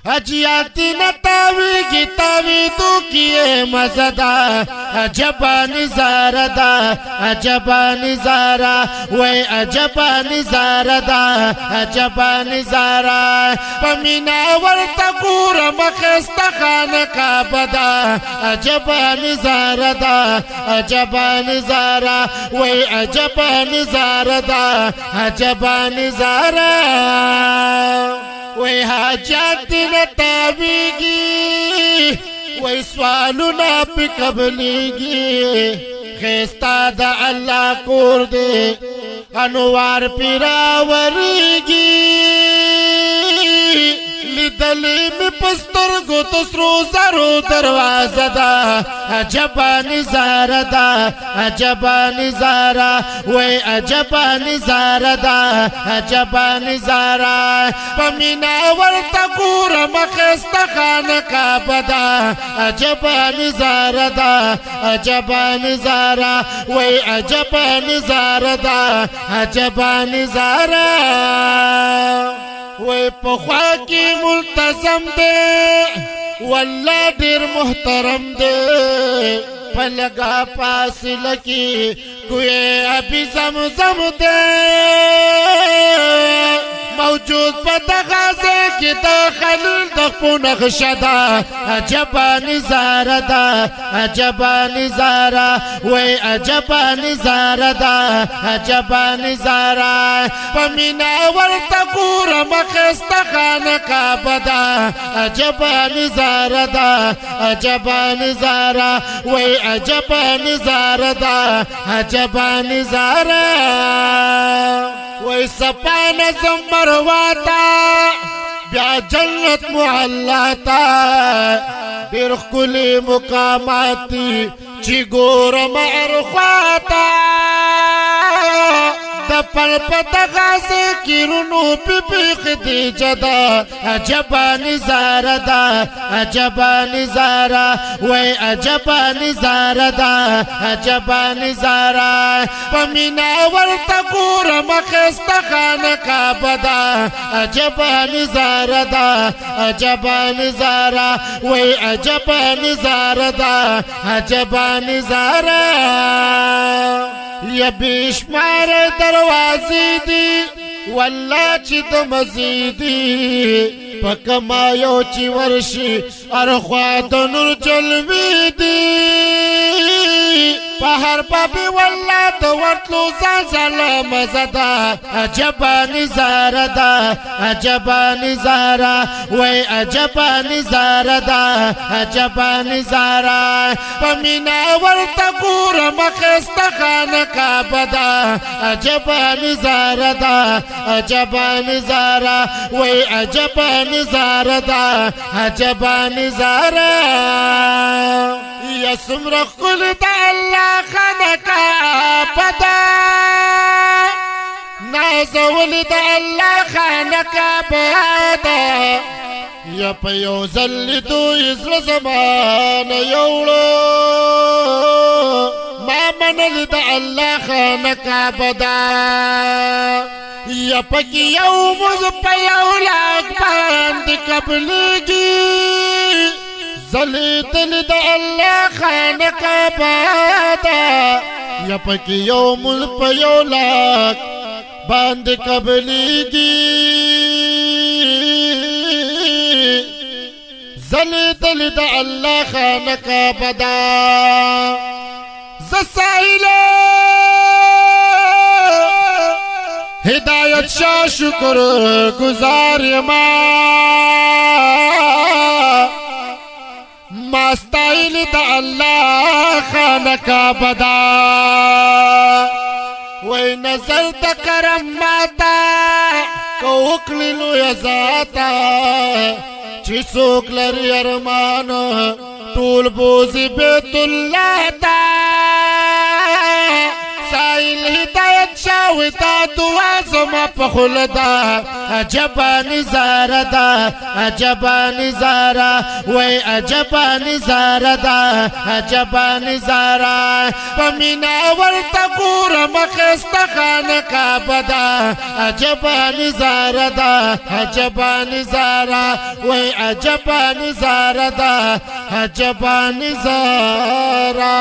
اجیاتی نتاوی کی تاوی تو کیے مزدا عجبا نظارہ دا عجبا نظارہ وی عجبا نظارہ دا عجبا نظارہ پمینا ورطا گور مخست خانقا بدا عجبا نظارہ دا عجبا نظارہ وی عجبا نظارہ دا عجبا نظارہ وی حاجات نتاویگی وی سوالونا پی قبلیگی خیستا دا اللہ کور دے انوار پی راوریگی لیدلی می پستر گو تسرو زرو دروازہ دا عجبا نظارہ دا عجبا نظارہ وی عجبا نظارہ دا عجبا نظارہ پمینا ورطا گور مخست خانقا بدا عجبا نظارہ دا عجبا نظارہ وی عجبا نظارہ دا عجبا نظارہ وی پخوا کی ملتزم دے واللہ دیر محترم دے پلگا فاصلہ کی کوئی ابھی زمزم دے موجود پتغازے کی داخل دخپو نخشدا عجبا نظارہ دا عجبا نظارہ وی عجبا نظارہ دا عجبا نظارہ پمینا ورطا گور مخست خانقا بدا عجبا نظارہ دا عجبا نظارہ وی عجبا نظارہ دا عجبا نظارہ وی سپان زمرواتا بیا جنت معلاتا دیر خلی مقاماتی چی گور معرخواتا دپل پتغازے کی رنو پی پیخ دی جدا عجبا نظارہ دا عجبا نظارہ وی عجبا نظارہ دا عجبا نظارہ پمینا ورطا گور مخست خانقا بدا عجبا نظارہ دا عجبا نظارہ وی عجبا نظارہ دا عجبا نظارہ یا بیشمار دروازی دی واللہ چی دو مزیدی پکمایو چی ورشی ارخواد نور جلوی دی پہر پاپی واللہ تو ورطلو زلزلہ مزدا عجبا نظارہ دا عجبا نظارہ وی عجبا نظارہ دا عجبا نظارہ پمینا ورطا گور مخست خانقا بدا عجبا نظارہ دا عجبا نظارہ وی عجبا نظارہ دا عجبا نظارہ یا سمرخ کل دا اللہ خانقا بدا نازول دا اللہ خانقا بدا یا پیو زل دو ازل زمان یوڑو ما منل دا اللہ خانقا بدا یا پکی یومز پیو لاک باند قبلگی زلیتل دا اللہ خانقا بادا یا پکی یومز پیو لاک باند قبلگی زلیتل دا اللہ خانقا بادا زسائلہ ہدایت شاہ شکر گزار ماستائل دا اللہ خانقا بدا وی نظر دا کرم ماتا کو اکللو یزاتا چی سوک لری ارمان طول بوزی بیت اللہ تا سائل ہدایت شاہ شاوی دا دعا زما په خوله ده عجبا نظاره ده عجبا نظاره وای عجبا نظاره ده عجبا نظاره په مینا ورته ګورم ښایسته خانقاه ده عجبا نظاره ده عجبا نظاره وای عجبا نظاره ده عجبا نظاره